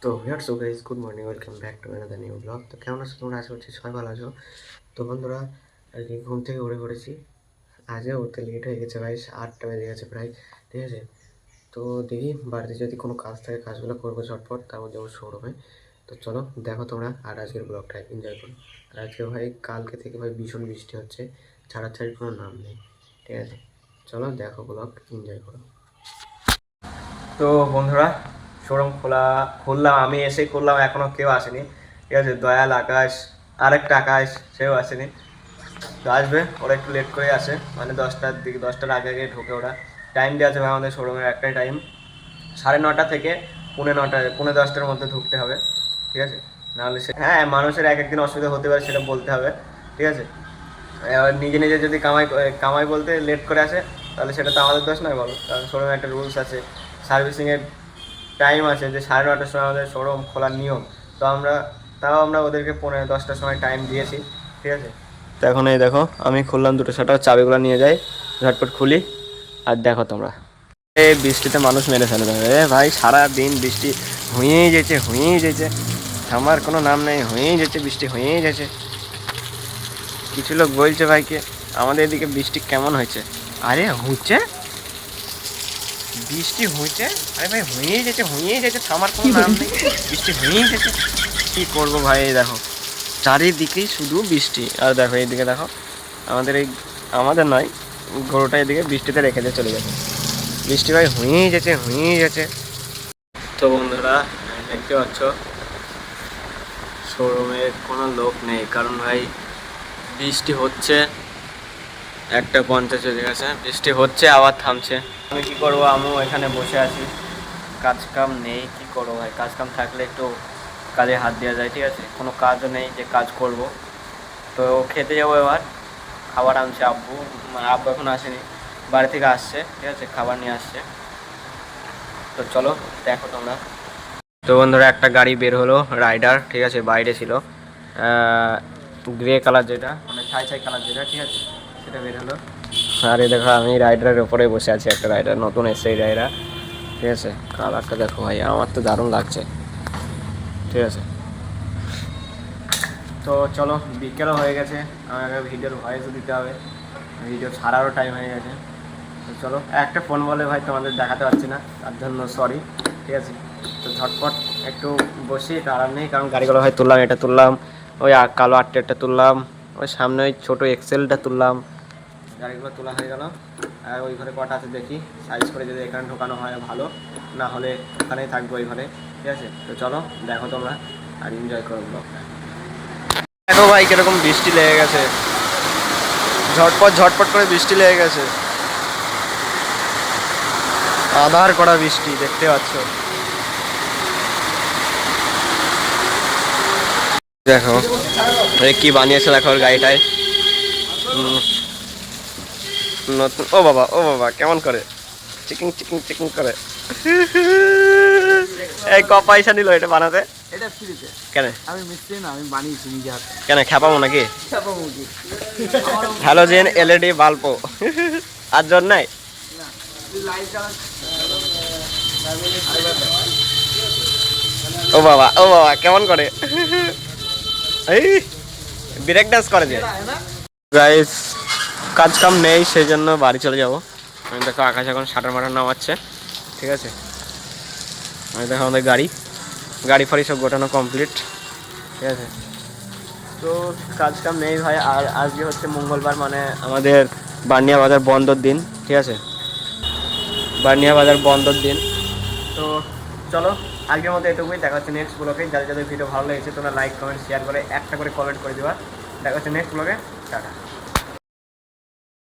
তো so guys, good morning, welcome back to another new blog. তো কেমন আছো তোমরা? আশা করছি সবাই ভালো আছো। তো বন্ধুরা, আর কি ঘুম থেকে উঠে পড়েছি। আজও উঠতে লেট হয়ে গেছে ভাই, 8টা বেজে গেছে প্রায়। ঠিক আছে, তো দেখি বাড়িতে যদি কোনো কাজ থাকে কাজগুলো করবো ঝটপট, তারপর যাবো শোরুমে। তো চলো দেখো তোমরা, আর আজকের ব্লগটা এনজয় করো। আর আজকে ভাই কালকে থেকে ভাই ভীষণ বৃষ্টি হচ্ছে, ছাড়াছাড়ির কোনো নাম নেই। ঠিক আছে, চলো দেখো ব্লগ, এনজয় করো। তো বন্ধুরা, শোরুম খুললাম, আমি এসে খুললাম, এখনও কেউ আসেনি। ঠিক আছে, দয়াল, আকাশ, আরেকটা আকাশ, সেও আসেনি। তো আসবে, ওরা একটু লেট করে আসে, মানে 10টার দিকে, 10টার আগে আগে ঢোকে ওরা। টাইম দেওয়া আছে ভাই আমাদের শোরুমের, একটাই টাইম, 9:30 থেকে 9:45, 9:45-10টার মধ্যে ঢুকতে হবে। ঠিক আছে, নাহলে হ্যাঁ, মানুষের এক একদিন অসুবিধা হতে পারে, সেটা বলতে হবে। ঠিক আছে, এবার নিজে নিজে যদি কামাই বলতে লেট করে আসে, তাহলে সেটা তো আমাদের দোষ নয়, বলো। কারণ শোরুমে একটা রুলস আছে, সার্ভিসিংয়ের টাইম আছে, যে 9:30টার সময় আমাদের শোরুম খোলার নিয়ম। তো আমরা ওদেরকে 9:45-10টার সময় টাইম দিয়েছি। ঠিক আছে, তো এখন এই দেখো, আমি খুললাম দুটো শাটার, চাবিগুলো নিয়ে যাই, ঝটপট খুলি। আর দেখো তোমরা, এই বৃষ্টিতে মানুষ মেরে ফেলে দেবে। ভাই সারাদিন বৃষ্টি হুঁয়েই যেছে, থামার কোনো নাম নেই, হুঁয়েই যেছে বৃষ্টি, হুঁয়েই যেছে। কিছু লোক বলছে ভাইকে, আমাদের এদিকে বৃষ্টি কেমন হয়েছে? আরে হচ্ছে বৃষ্টি হয়েছে, আরে ভাই হুঁয়েই যেছে, থামার কোনো নাম নেই, বৃষ্টি হুঁয়েই যেছে। কী করবো ভাই, এই দেখো চারিদিকেই শুধু বৃষ্টি। আর দেখো এইদিকে দেখো, আমাদের নয়, গরুটা এদিকে বৃষ্টিতে রেখে দিয়ে চলে গেছে। বৃষ্টি ভাই হুঁয়েই যেছে। তো বন্ধুরা, দেখতে পাচ্ছ শোরুমে কোনো লোক নেই, কারণ ভাই বৃষ্টি হচ্ছে। 1:50 হয়ে গেছে, বৃষ্টি হচ্ছে আবার থামছে। আমি কি করবো, আমিও এখানে বসে আছি, কাজ কাম নেই। কি করবো ভাই, কাজ কাম থাকলে একটু কাজে হাত দেওয়া যায়। ঠিক আছে, কোনো কাজও নেই যে কাজ করব। তো খেতে যাবো এবার, খাবার আনছে আব্বু এখন আসেনি, বাড়ি থেকে আসছে। ঠিক আছে, খাবার নিয়ে আসছে। তো চলো দেখো তোমরা। তো বন্ধুরা, একটা গাড়ি বের হলো, রাইডার। ঠিক আছে, বাইরে ছিল, গ্রে কালার যেটা, মানে ছাই কালার যেটা, ঠিক আছে, সেটা বের হলো। আর এই দেখো, আমি রাইডারের ওপরে বসে আছি, একটা রাইডার নতুন এসছে এই রাইডার। ঠিক আছে, কালারটা দেখো ভাই, আমার তো দারুণ লাগছে। ঠিক আছে, তো চলো, বিকেলও হয়ে গেছে, আমাকে ভিডিওর ভয়েসও দিতে হবে, ভিডিও ছাড়ারও টাইম হয়ে গেছে। তো চলো, একটা ফোন বলে ভাই তোমাদের দেখাতে পারছি না, তার জন্য সরি। ঠিক আছে, তো ঝটপট একটু বসি, তো আরাম নেই, কারণ গাড়িগুলো ভাই তুললাম, এটা তুললাম, ওই কালো আটটা তুললাম, ওই সামনে ওই ছোটো এক্সেলটা তুললাম, গাড়িগুলো তোলা হয়ে গেল। আর ওই ঘরে কটা আছে দেখি, সাইজ করে যদি এখানে ঢোকানো হয় ভালো, না হলে ওখানেই থাকবো ওই ঘরে। ঠিক আছে, তো চলো দেখো তোমরা, আর এনজয় করো ব্লগটা। দেখো ভাই কিরকম বৃষ্টি লেগে গেছে, ঝটপট করে বৃষ্টি লেগে গেছে, আধার করা বৃষ্টি, দেখতে পাচ্ছ। দেখো কি বানিয়েছে, দেখো ওর গাড়িটায় নতুন। ও বাবা কেমন করে চিকিং করে। এই পয়সা নিল এটা বানাতে? এটা ফ্রিতে। কেন? আমি মিস্ত্রি না, আমি বানিয়েছি নিজে হাতে। কেন, খেপাবো নাকি? খেপাবো কি? হ্যালোজেন এলইডি বাল্বও আর জন নাই। লাইট জ্বালা। ও বাবা কেমন করে, এই ব্রেক ডান্স করে যে। গাইস, কাজ কাম নেই, সেই জন্য বাড়ি চলে যাবো। আমি দেখো, আকাশ এখন শাটার মাটার নামাচ্ছে। ঠিক আছে, আমি দেখো আমাদের গাড়ি ফাড়ি সব গোটানো কমপ্লিট। ঠিক আছে, তো কাজ কাম নেই ভাই। আর আজকে হচ্ছে মঙ্গলবার, মানে আমাদের বানিয়া বাজার বন্ধর দিন। ঠিক আছে, বানিয়া বাজার বন্ধর দিন। তো চলো, আজকের মতো এটুকুই, দেখা হচ্ছে নেক্সট ব্লগে। যাদের ভিডিও ভালো লেগেছে তোমরা লাইক কমেন্ট শেয়ার করে একটা করে কমেন্ট করে দেওয়া। দেখা হচ্ছে নেক্সট ব্লগে, টাটা।